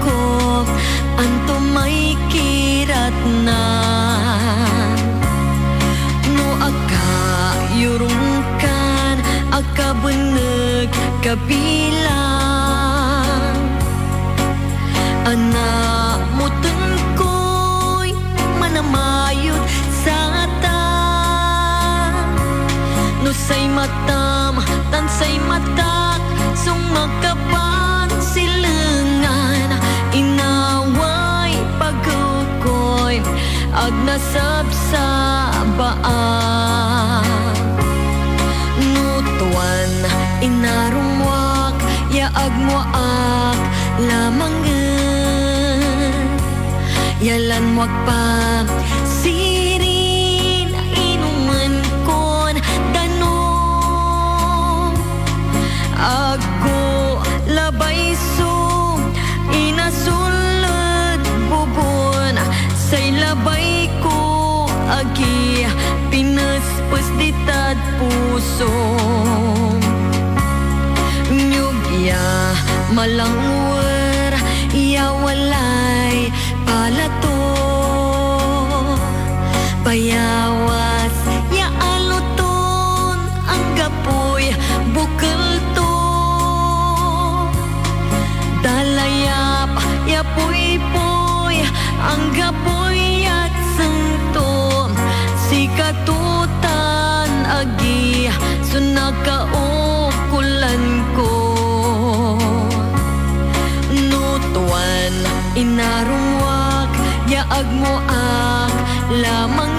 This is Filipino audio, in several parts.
ko anto may kirat na no akayurungkan akabeneg kabilang anak mo tengkoy manamayot sa ta no say matam tansay matak sung makapan silengan inaway pagkukoy ag nasab sa baan nutuan inarumwak yaag mo ak lamangan yalan mo pa sirin inuman kon danom ako labay so inasulad bubon say labay ko agi pinaspes ditad puso nyugya malangwer ya walay palato bayawas ya aluton ang gapoy bukal to dalayap ya puy-puy ang gapoy at sento si katutan agi sunagkaukulan ko nutuan inarungwak yaag mo ak lamangan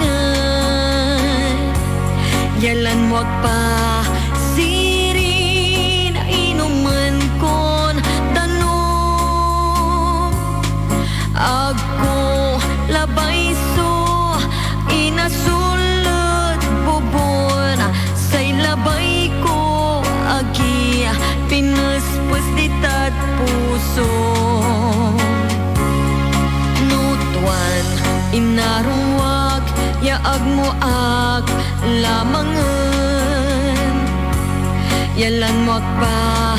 yalan mo pa sirin inuman kon danom ako labay so inasulot bubon say labay ko agi pinaspes ditad puso nutuan inarungwag yaag mo ak lamangan yalan mo pa